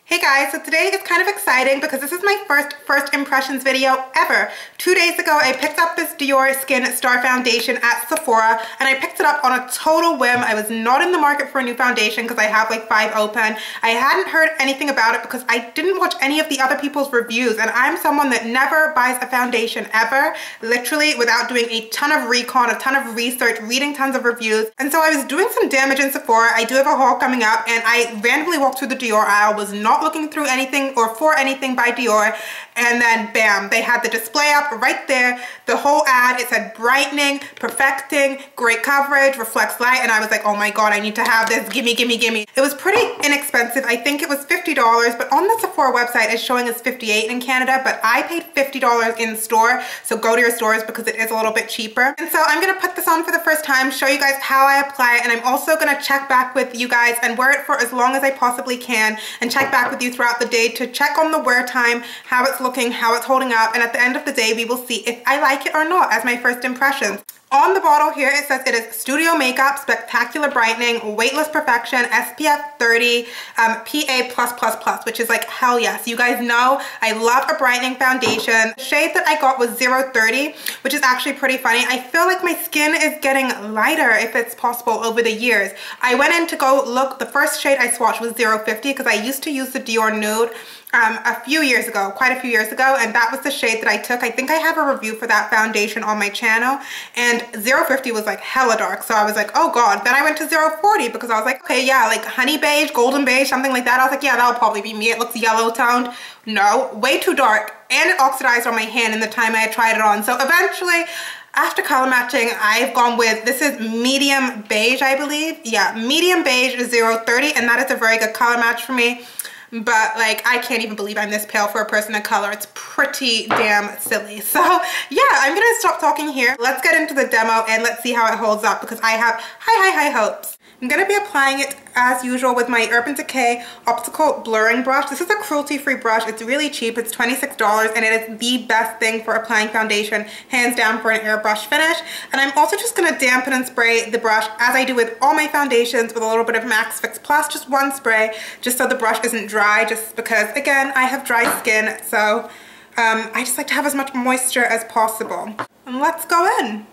Hey guys, so today is kind of exciting because this is my first impressions video ever. 2 days ago, I picked up this DiorSkin Star Foundation at Sephora, and I picked it up on a total whim. I was not in the market for a new foundation because I have like 5 open. I hadn't heard anything about it because I didn't watch any of the other people's reviews, and I'm someone that never buys a foundation ever, literally without doing a ton of recon, a ton of research, reading tons of reviews. And so I was doing some damage in Sephora. I do have a haul coming up, and I randomly walked through the Dior aisle, was not looking through anything or for anything by Dior, and then bam, they had the display up right there. The whole ad, it said brightening, perfecting, great coverage, reflects light, and I was like, oh my god, I need to have this, gimme, gimme, gimme. It was pretty inexpensive. I think it was $50, but on the Sephora website it's showing us $58 in Canada, but I paid $50 in store, so go to your stores because it is a little bit cheaper. And so I'm gonna put this on for the first time, show you guys how I apply it, and I'm also gonna check back with you guys and wear it for as long as I possibly can, and check back with you throughout the day to check on the wear time, how it's looking, how it's holding up, and at the end of the day we will see if I like it or not as my first impressions. On the bottle here it says it is Studio Makeup, Spectacular Brightening, Weightless Perfection, SPF 30, PA+++, which is like hell yes. You guys know I love a brightening foundation. The shade that I got was 030, which is actually pretty funny. I feel like my skin is getting lighter, if it's possible, over the years. I went in to go look, the first shade I swatched was 050 because I used to use the Dior Nude a few years ago, quite a few years ago, and that was the shade that I took. I think I have a review for that foundation on my channel, and 050 was like hella dark, so I was like, oh god. Then I went to 040 because I was like, okay, yeah, like honey beige, golden beige, something like that. I was like, yeah, that'll probably be me. It looks yellow toned. No, way too dark, and it oxidized on my hand in the time I had tried it on. So eventually, after color matching, I've gone with, this is medium beige, I believe. Yeah, medium beige is 030, and that is a very good color match for me. But like, I can't even believe I'm this pale for a person of color. It's pretty damn silly. So yeah, I'm gonna stop talking here. Let's get into the demo and let's see how it holds up because I have high hopes. I'm gonna be applying it as usual with my Urban Decay Optical Blurring Brush. This is a cruelty-free brush. It's really cheap. It's $26 and it is the best thing for applying foundation, hands down, for an airbrush finish. And I'm also just gonna dampen and spray the brush as I do with all my foundations with a little bit of Max Fix Plus, just one spray, just so the brush isn't dry, just because, again, I have dry skin, so I just like to have as much moisture as possible. And let's go in.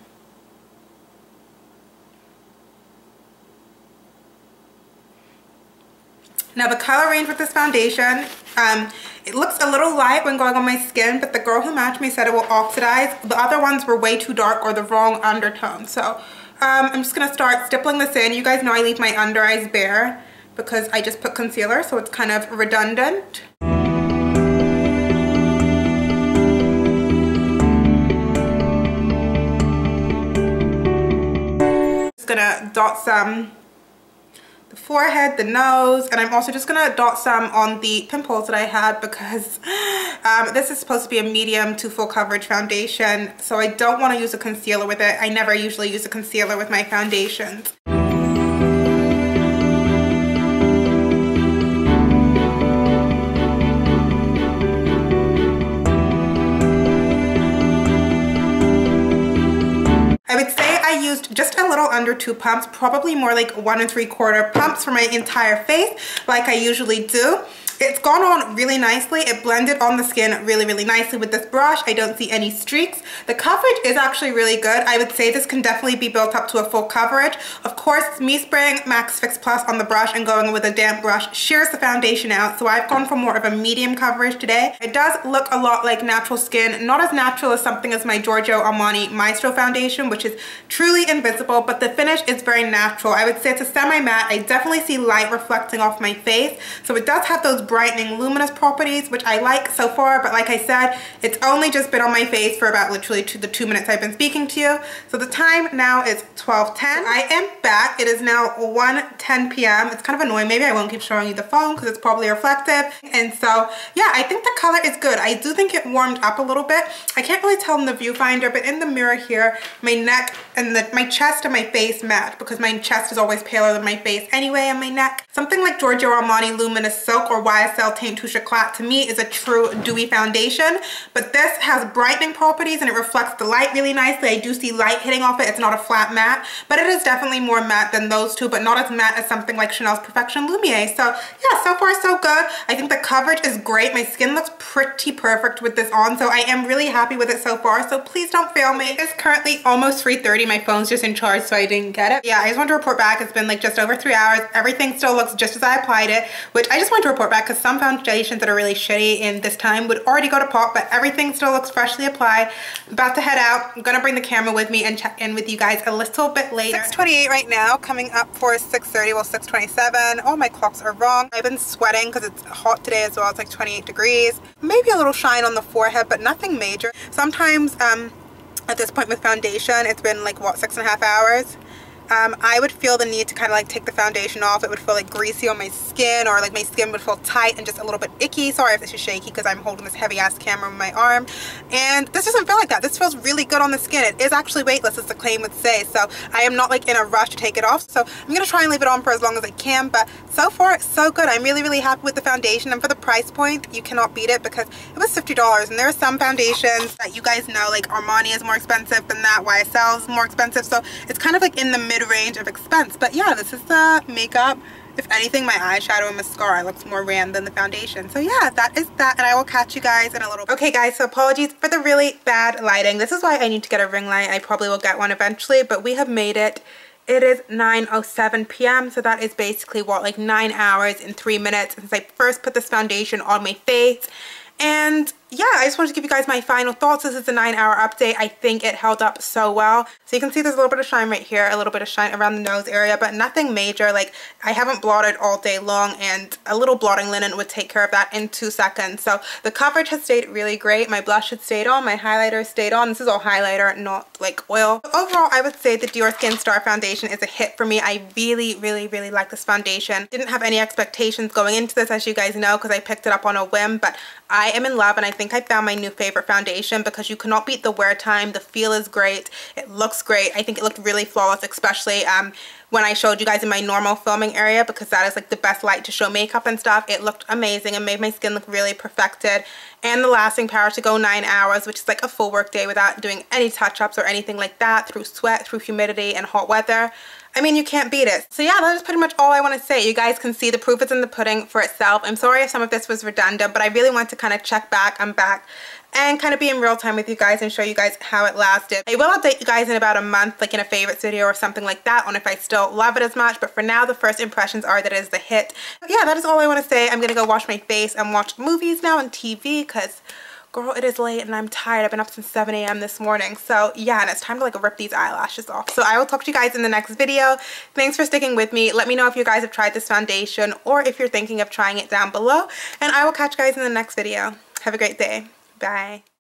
Now the color range with this foundation, it looks a little light when going on my skin, but the girl who matched me said it will oxidize. The other ones were way too dark or the wrong undertone. So I'm just gonna start stippling this in. You guys know I leave my under eyes bare because I just put concealer, so it's kind of redundant. Just gonna dot some the forehead, the nose, and I'm also just gonna dot some on the pimples that I had because this is supposed to be a medium to full coverage foundation, so I don't want to use a concealer with it. I never usually use a concealer with my foundations. I would say I used just a little under 2 pumps, probably more like 1 3/4 pumps for my entire face, like I usually do. It's gone on really nicely. It blended on the skin really nicely with this brush. I don't see any streaks. The coverage is actually really good. I would say this can definitely be built up to a full coverage. Of course, me spraying Max Fix Plus on the brush and going with a damp brush shears the foundation out, so I've gone for more of a medium coverage today. It does look a lot like natural skin, not as natural as something as my Giorgio Armani Maestro foundation, which is truly invisible, but the finish is very natural. I would say it's a semi-matte. I definitely see light reflecting off my face, so it does have those brightening luminous properties, which I like so far, but like I said, it's only just been on my face for about literally the 2 minutes I've been speaking to you. So the time now is 12:10. I am back. It is now 1:10 p.m. It's kind of annoying. Maybe I won't keep showing you the phone because it's probably reflective. And so yeah, I think the color is good. I do think it warmed up a little bit. I can't really tell in the viewfinder, but in the mirror here, my neck and my chest and my face match because my chest is always paler than my face anyway, and my neck. Something like Giorgio Armani Luminous Silk or Wide YSL Teint Touche Éclat to me is a true dewy foundation, but this has brightening properties and it reflects the light really nicely. I do see light hitting off it. It's not a flat matte, but it is definitely more matte than those two, but not as matte as something like Chanel's Perfection Lumiere. So yeah, so far so good. I think the coverage is great. My skin looks pretty perfect with this on, so I am really happy with it so far, so please don't fail me. It's currently almost 3:30. My phone's just in charge, so I didn't get it. Yeah, I just want to report back. It's been like just over 3 hours. Everything still looks just as I applied it, which I just want to report back because some foundations that are really shitty in this time would already go to pop, but everything still looks freshly applied. I'm about to head out. I'm gonna bring the camera with me and check in with you guys a little bit later. 6:28 right now, coming up for 6:30, well 6:27. Oh, my clocks are wrong. I've been sweating because it's hot today as well. It's like 28 degrees. Maybe a little shine on the forehead, but nothing major. Sometimes at this point with foundation, it's been like what, 6.5 hours. I would feel the need to kind of like take the foundation off. It would feel like greasy on my skin, or like my skin would feel tight and just a little bit icky. Sorry if this is shaky because I'm holding this heavy ass camera on my arm, and this doesn't feel like that. This feels really good on the skin. It is actually weightless, as the claim would say, so I am not like in a rush to take it off. So I'm gonna try and leave it on for as long as I can, but so far so good. I'm really happy with the foundation, and for the price point you cannot beat it because it was $50, and there are some foundations that you guys know, like Armani is more expensive than that, YSL is more expensive, so it's kind of like in the mid-range of expense. But yeah, this is the makeup. If anything, my eyeshadow and mascara looks more ran than the foundation. So yeah, that is that, and I will catch you guys in a little bit. Okay guys, so apologies for the really bad lighting. This is why I need to get a ring light. I probably will get one eventually, but we have made it. It is 9:07 p.m. so that is basically what, like 9 hours and 3 minutes since I first put this foundation on my face. And yeah, I just wanted to give you guys my final thoughts. This is a 9-hour update. I think it held up so well. So you can see there's a little bit of shine right here, a little bit of shine around the nose area, but nothing major. Like, I haven't blotted all day long, and a little blotting linen would take care of that in 2 seconds. So the coverage has stayed really great. My blush has stayed on, my highlighter stayed on. This is all highlighter, not like oil. Overall, I would say the DiorSkin Star Foundation is a hit for me. I really like this foundation. Didn't have any expectations going into this, as you guys know, because I picked it up on a whim, but I am in love, and I think I found my new favorite foundation because you cannot beat the wear time. The feel is great. It looks great. I think it looked really flawless, especially when I showed you guys in my normal filming area, because that is like the best light to show makeup and stuff. It looked amazing and made my skin look really perfected. And the lasting power to go 9 hours, which is like a full work day without doing any touch-ups or anything like that, through sweat, through humidity and hot weather. I mean, you can't beat it. So yeah, that is pretty much all I want to say. You guys can see the proof is in the pudding for itself. I'm sorry if some of this was redundant, but I really want to kind of check back. I'm back and kind of be in real time with you guys and show you guys how it lasted. I will update you guys in about a month, like in a favorites video or something like that, on if I still love it as much, but for now the first impressions are that it is the hit. But yeah, that is all I want to say. I'm gonna go wash my face and watch movies now on TV because girl, it is late and I'm tired. I've been up since 7 a.m. this morning. So yeah, and it's time to like rip these eyelashes off. So I will talk to you guys in the next video. Thanks for sticking with me. Let me know if you guys have tried this foundation or if you're thinking of trying it down below. And I will catch you guys in the next video. Have a great day. Bye.